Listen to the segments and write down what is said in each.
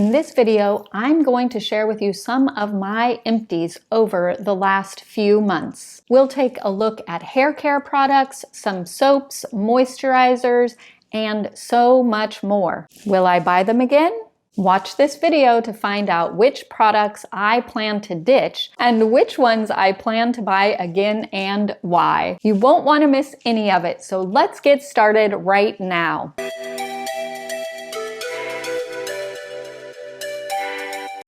In this video, I'm going to share with you some of my empties over the last few months. We'll take a look at hair care products, some soaps, moisturizers, and so much more. Will I buy them again? Watch this video to find out which products I plan to ditch and which ones I plan to buy again and why. You won't want to miss any of it, so let's get started right now.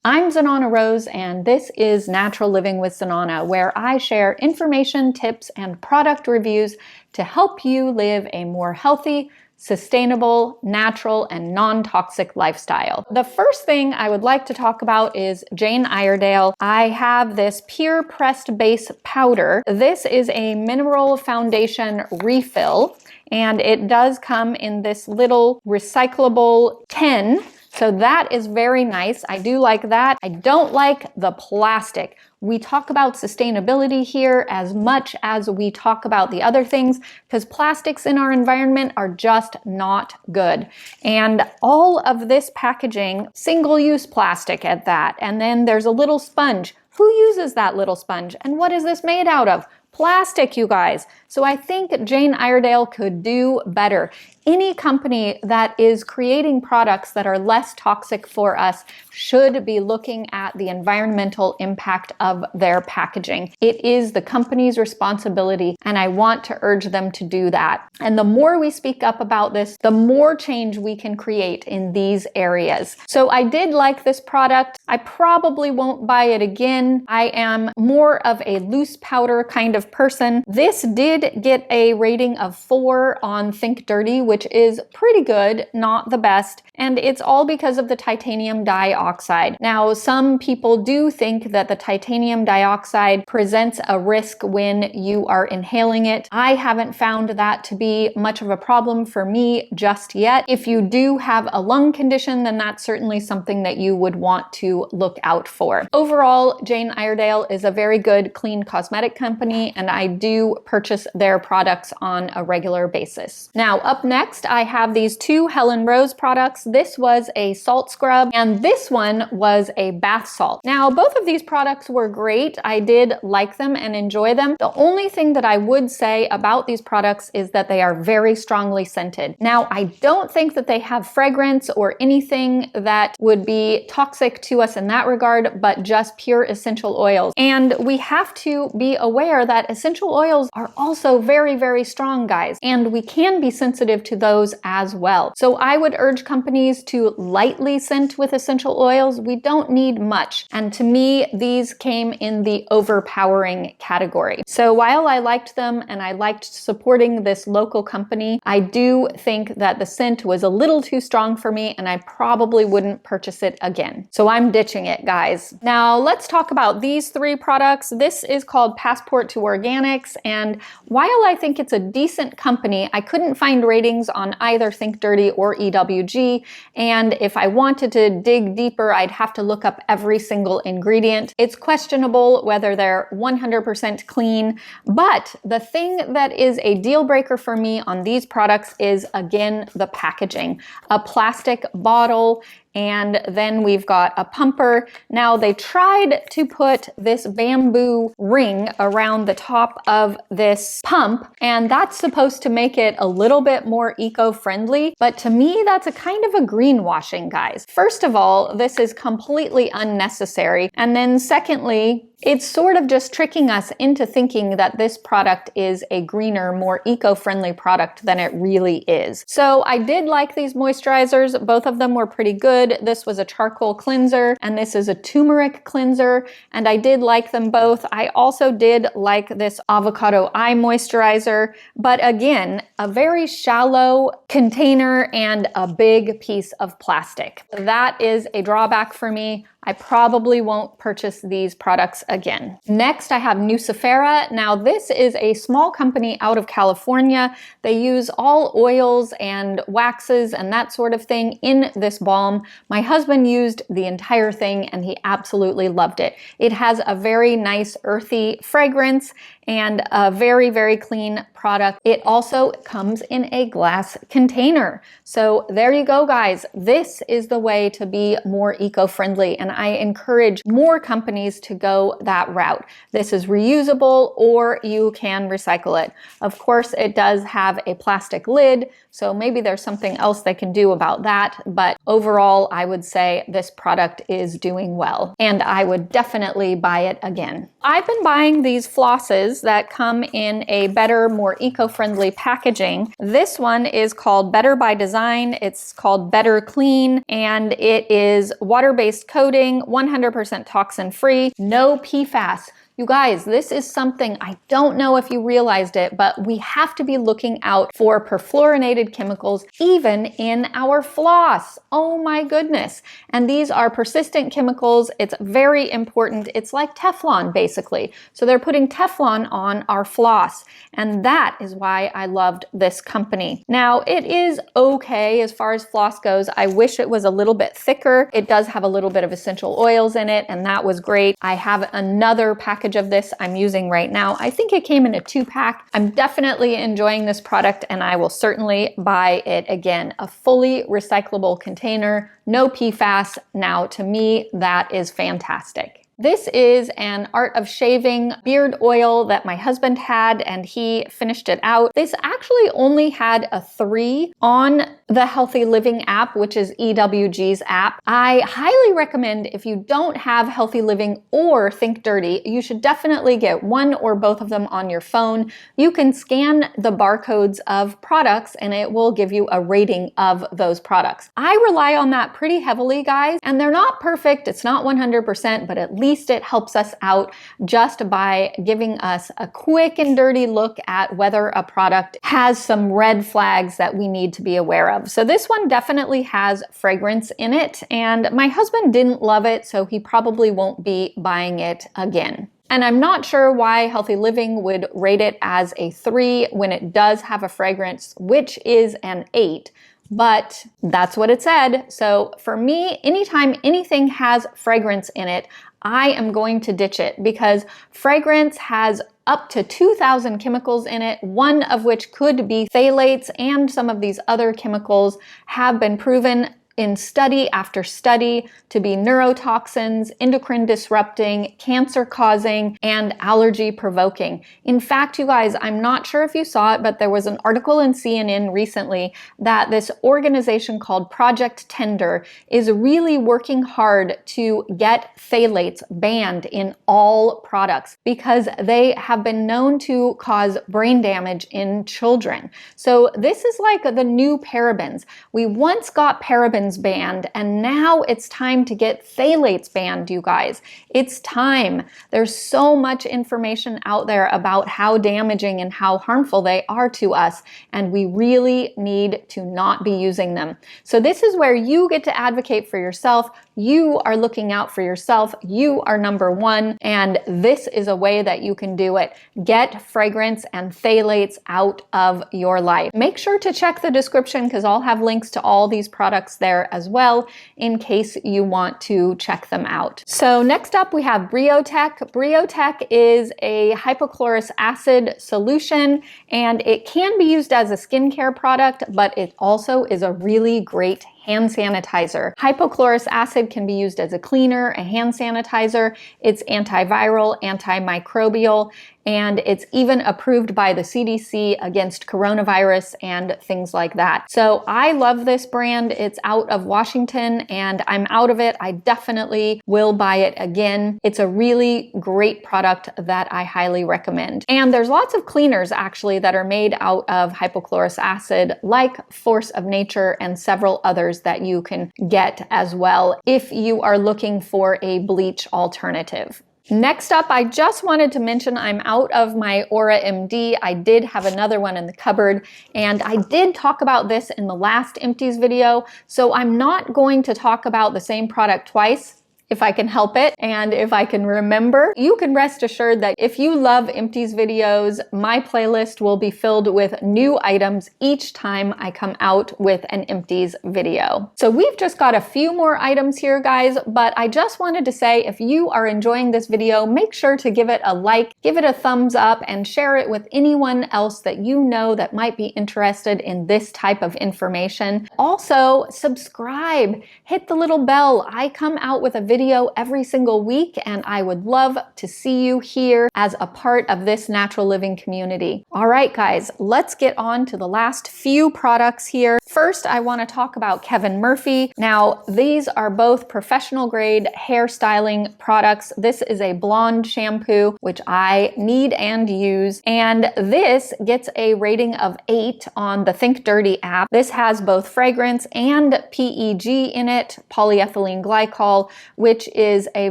I'm Zanana Rose, and this is Natural Living with Zanana, where I share information, tips, and product reviews to help you live a more healthy, sustainable, natural, and non-toxic lifestyle. The first thing I would like to talk about is Jane Iredale. I have this Pure Pressed Base Powder. This is a mineral foundation refill, and it does come in this little recyclable tin. So that is very nice. I do like that. I don't like the plastic. We talk about sustainability here as much as we talk about the other things because plastics in our environment are just not good. And all of this packaging, single-use plastic at that. And then there's a little sponge. Who uses that little sponge? And what is this made out of? Plastic, you guys. So I think Jane Iredale could do better. Any company that is creating products that are less toxic for us should be looking at the environmental impact of their packaging. It is the company's responsibility, and I want to urge them to do that. And the more we speak up about this, the more change we can create in these areas. So I did like this product. I probably won't buy it again. I am more of a loose powder kind of person. This did get a rating of 4 on Think Dirty, which is pretty good, not the best. And it's all because of the titanium dioxide. Now, some people do think that the titanium dioxide presents a risk when you are inhaling it. I haven't found that to be much of a problem for me just yet. If you do have a lung condition, then that's certainly something that you would want to look out for. Overall, Jane Iredale is a very good clean cosmetic company, and I do purchase their products on a regular basis. Now, up next, I have these two Helen Rose products. This was a salt scrub, and this one was a bath salt. Now, both of these products were great. I did like them and enjoy them. The only thing that I would say about these products is that they are very strongly scented. Now, I don't think that they have fragrance or anything that would be toxic to us in that regard, but just pure essential oils. And we have to be aware that essential oils are also very, very strong, guys, and we can be sensitive to those as well. So I would urge companies to lightly scent with essential oils. We don't need much. And to me, these came in the overpowering category. So while I liked them and I liked supporting this local company, I do think that the scent was a little too strong for me and I probably wouldn't purchase it again. So I'm ditching it, guys. Now let's talk about these three products. This is called Passport to Organics, and while I think it's a decent company, I couldn't find ratings on either Think Dirty or EWG, and if I wanted to dig deeper, I'd have to look up every single ingredient. It's questionable whether they're 100% clean, but the thing that is a deal breaker for me on these products is, again, the packaging. A plastic bottle, and then we've got a pumper. Now, they tried to put this bamboo ring around the top of this pump, and that's supposed to make it a little bit more eco-friendly, but to me, that's a kind of a greenwashing, guys. First of all, this is completely unnecessary, and then secondly, it's sort of just tricking us into thinking that this product is a greener, more eco-friendly product than it really is. So I did like these moisturizers. Both of them were pretty good. This was a charcoal cleanser, and this is a turmeric cleanser, and I did like them both. I also did like this avocado eye moisturizer, but again, a very shallow container and a big piece of plastic. That is a drawback for me. I probably won't purchase these products again. Next, I have Nucifera. Now, this is a small company out of California. They use all oils and waxes and that sort of thing in this balm. My husband used the entire thing and he absolutely loved it. It has a very nice earthy fragrance, and a very, very clean product. It also comes in a glass container. So there you go, guys. This is the way to be more eco-friendly, and I encourage more companies to go that route. This is reusable, or you can recycle it. Of course, it does have a plastic lid, so maybe there's something else they can do about that, but overall, I would say this product is doing well, and I would definitely buy it again. I've been buying these flosses that come in a better, more eco-friendly packaging. This one is called Better by Design. It's called Better Clean, and it is water-based coating, 100% toxin-free, no PFAS. You guys, this is something, I don't know if you realized it, but we have to be looking out for perfluorinated chemicals even in our floss. Oh my goodness. And these are persistent chemicals. It's very important. It's like Teflon, basically. So they're putting Teflon on our floss. And that is why I loved this company. Now, it is okay as far as floss goes. I wish it was a little bit thicker. It does have a little bit of essential oils in it, and that was great. I have another package of this I'm using right now. I think it came in a 2-pack. I'm definitely enjoying this product, and I will certainly buy it again. A fully recyclable container, no PFAS. Now, to me, that is fantastic. This is an Art of Shaving beard oil that my husband had, and he finished it out. This actually only had a 3 on the Healthy Living app, which is EWG's app. I highly recommend, if you don't have Healthy Living or Think Dirty, you should definitely get one or both of them on your phone. You can scan the barcodes of products and it will give you a rating of those products. I rely on that pretty heavily, guys, and they're not perfect. It's not 100%, but at least it helps us out just by giving us a quick and dirty look at whether a product has some red flags that we need to be aware of. So this one definitely has fragrance in it, and my husband didn't love it, so he probably won't be buying it again. And I'm not sure why Healthy Living would rate it as a 3 when it does have a fragrance, which is an 8. But that's what it said. So for me, anytime anything has fragrance in it, I am going to ditch it, because fragrance has up to 2,000 chemicals in it, one of which could be phthalates, and some of these other chemicals have been proven in study after study to be neurotoxins, endocrine disrupting, cancer causing, and allergy provoking. In fact, you guys, I'm not sure if you saw it, but there was an article in CNN recently that this organization called Project Tender is really working hard to get phthalates banned in all products because they have been known to cause brain damage in children. So this is like the new parabens. We once got parabens banned, and now it's time to get phthalates banned, you guys. It's time. There's so much information out there about how damaging and how harmful they are to us, and we really need to not be using them. So this is where you get to advocate for yourself. You are looking out for yourself. You are number one, and this is a way that you can do it. Get fragrance and phthalates out of your life. Make sure to check the description, because I'll have links to all these products there as well in case you want to check them out. So next up we have Briotech. Briotech is a hypochlorous acid solution, and it can be used as a skincare product, but it also is a really great hand sanitizer. Hypochlorous acid can be used as a cleaner, a hand sanitizer. It's antiviral, antimicrobial, and it's even approved by the CDC against coronavirus and things like that. So I love this brand. It's out of Washington, and I'm out of it. I definitely will buy it again. It's a really great product that I highly recommend. And there's lots of cleaners actually that are made out of hypochlorous acid, like Force of Nature and several others that you can get as well if you are looking for a bleach alternative. Next up, I just wanted to mention I'm out of my Aura MD. I did have another one in the cupboard, and I did talk about this in the last empties video, so I'm not going to talk about the same product twice. if I can help it and if I can remember. You can rest assured that if you love Empties videos, my playlist will be filled with new items each time I come out with an Empties video. So we've just got a few more items here, guys, but I just wanted to say if you are enjoying this video, make sure to give it a like, give it a thumbs up, and share it with anyone else that you know that might be interested in this type of information. Also, subscribe, hit the little bell. I come out with a video every single week, and I would love to see you here as a part of this natural living community. All right, guys, let's get on to the last few products here. First, I want to talk about Kevin Murphy. Now, these are both professional grade hair styling products. This is a blonde shampoo, which I need and use, and this gets a rating of 8 on the Think Dirty app. This has both fragrance and PEG in it, polyethylene glycol, which is a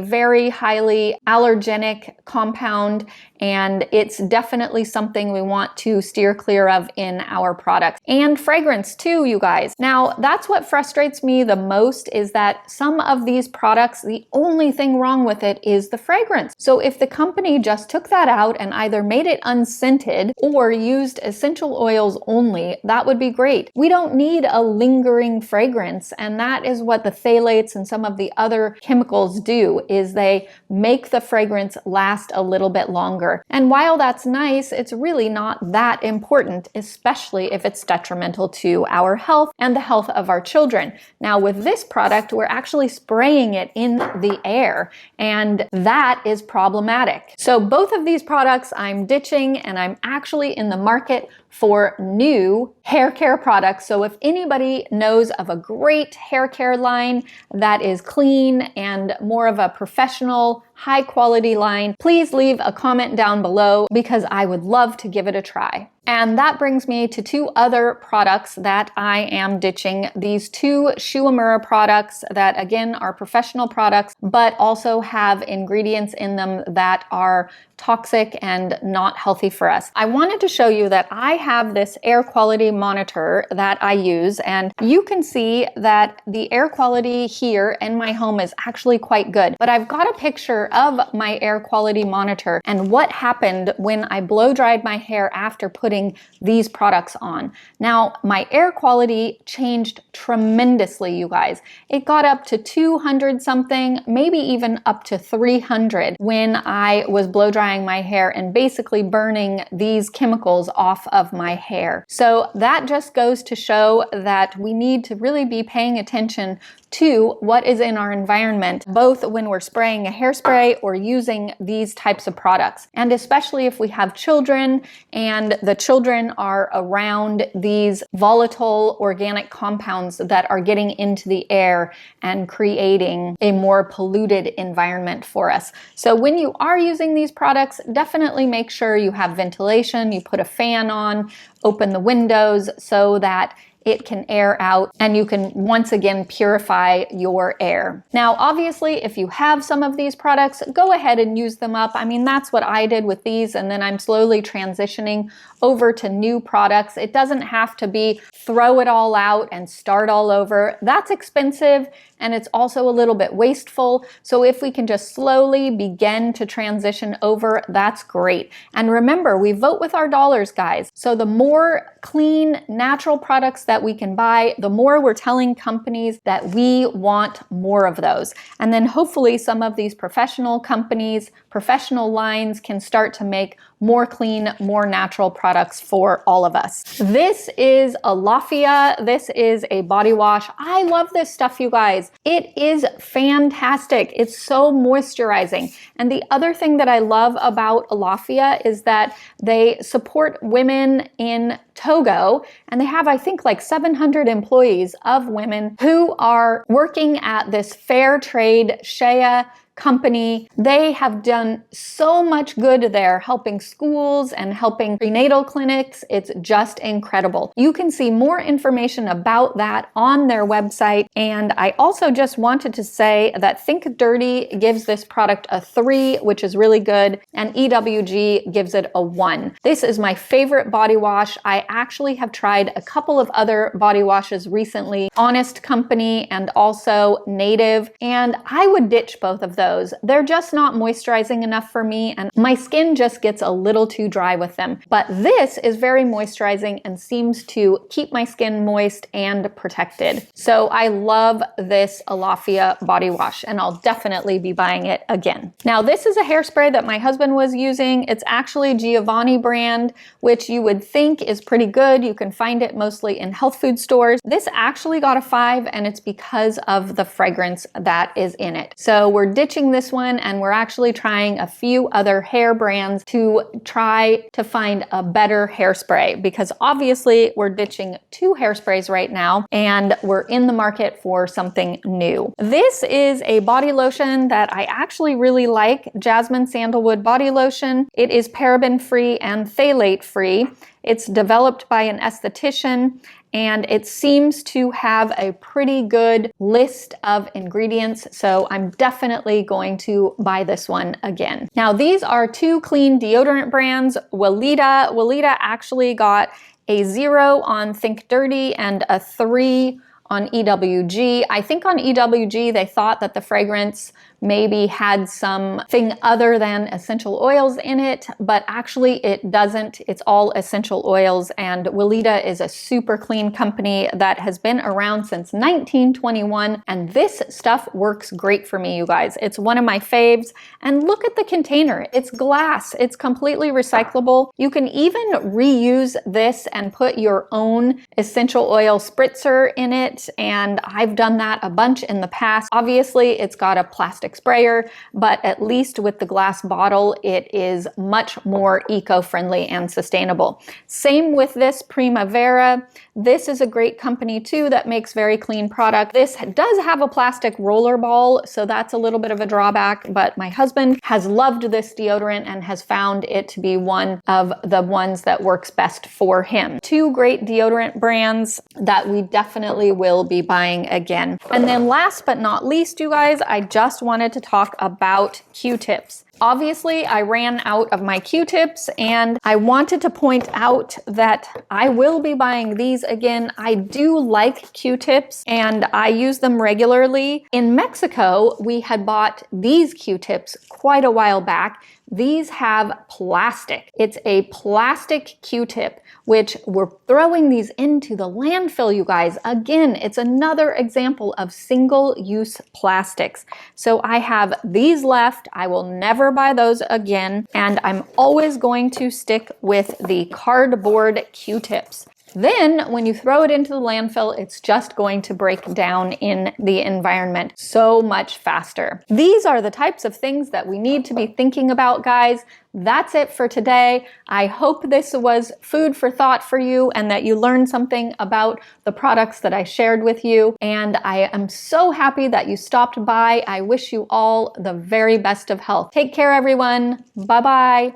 very highly allergenic compound, and it's definitely something we want to steer clear of in our products. And fragrance too, you guys. Now, that's what frustrates me the most, is that some of these products, the only thing wrong with it is the fragrance. So if the company just took that out and either made it unscented or used essential oils only, that would be great. We don't need a lingering fragrance, and that is what the phthalates and some of the other chemicals do, is they make the fragrance last a little bit longer. And while that's nice, it's really not that important, especially if it's detrimental to our health and the health of our children. Now, with this product, we're actually spraying it in the air, and that is problematic. So both of these products I'm ditching, and I'm actually in the market for new hair care products. So if anybody knows of a great hair care line that is clean and more of a professional, high quality line, please leave a comment down below, because I would love to give it a try. And that brings me to two other products that I am ditching. These two Shu Uemura products that, again, are professional products, but also have ingredients in them that are toxic and not healthy for us. I wanted to show you that I have this air quality monitor that I use, and you can see that the air quality here in my home is actually quite good. But I've got a picture of my air quality monitor and what happened when I blow dried my hair after putting these products on. Now, my air quality changed tremendously, you guys. It got up to 200 something, maybe even up to 300 when I was blow drying my hair and basically burning these chemicals off of my hair. So that just goes to show that we need to really be paying attention to what is in our environment, both when we're spraying a hairspray or using these types of products. And especially if we have children and the children are around these volatile organic compounds that are getting into the air and creating a more polluted environment for us. So when you are using these products, definitely make sure you have ventilation, you put a fan on, open the windows so that it can air out and you can once again purify your air. Now, obviously, if you have some of these products, go ahead and use them up. I mean, that's what I did with these, and then I'm slowly transitioning over to new products. It doesn't have to be throw it all out and start all over. That's expensive, and it's also a little bit wasteful. So if we can just slowly begin to transition over, that's great. And remember, we vote with our dollars, guys. So the more clean, natural products that we can buy, the more we're telling companies that we want more of those. And then hopefully some of these professional companies, professional lines can start to make more clean, more natural products for all of us. This is Alaffia. This is a body wash. I love this stuff, you guys. It is fantastic. It's so moisturizing. And the other thing that I love about Alaffia is that they support women in Togo, and they have, I think, like 700 employees of women who are working at this fair trade shea company. They have done so much good there, helping schools and helping prenatal clinics. It's just incredible. You can see more information about that on their website. And I also just wanted to say that Think Dirty gives this product a 3, which is really good, and EWG gives it a 1. This is my favorite body wash. I actually have tried a couple of other body washes recently, Honest Company and also Native, and I would ditch both of those. They're just not moisturizing enough for me, and my skin just gets a little too dry with them. But this is very moisturizing and seems to keep my skin moist and protected. So I love this Alaffia body wash, and I'll definitely be buying it again. Now, this is a hairspray that my husband was using. It's actually Giovanni brand, which you would think is pretty good. You can find it mostly in health food stores. This actually got a 5, and it's because of the fragrance that is in it. So we're ditching this one, and we're actually trying a few other hair brands to try to find a better hairspray, because obviously we're ditching 2 hairsprays right now, and we're in the market for something new. This is a body lotion that I actually really like, Jasmine Sandalwood Body Lotion. It is paraben-free and phthalate-free. It's developed by an esthetician, and it seems to have a pretty good list of ingredients, so I'm definitely going to buy this one again. Now, these are 2 clean deodorant brands. Weleda actually got a 0 on Think Dirty and a 3 on EWG. I think on EWG they thought that the fragrance maybe had something other than essential oils in it, but actually it doesn't. It's all essential oils, and Weleda is a super clean company that has been around since 1921, and this stuff works great for me, you guys. It's one of my faves, and look at the container. It's glass. It's completely recyclable. You can even reuse this and put your own essential oil spritzer in it, and I've done that a bunch in the past. Obviously, it's got a plastic sprayer, but at least with the glass bottle, it is much more eco-friendly and sustainable. Same with this Primavera. This is a great company too that makes very clean product. This does have a plastic roller ball, so that's a little bit of a drawback, but my husband has loved this deodorant and has found it to be one of the ones that works best for him. 2 great deodorant brands that we definitely will be buying again. And then last but not least, you guys, I just wanted to talk about Q-tips. Obviously, I ran out of my Q-tips, and I wanted to point out that I will be buying these again. I do like Q-tips, and I use them regularly. In Mexico, we had bought these Q-tips quite a while back. These have plastic. It's a plastic Q-tip, which we're throwing these into the landfill, you guys. Again, it's another example of single-use plastics. So I have these left. I will never buy those again, and I'm always going to stick with the cardboard Q-tips. Then when you throw it into the landfill, it's just going to break down in the environment so much faster. These are the types of things that we need to be thinking about, guys. That's it for today. I hope this was food for thought for you and that you learned something about the products that I shared with you. And I am so happy that you stopped by. I wish you all the very best of health. Take care, everyone. Bye-bye.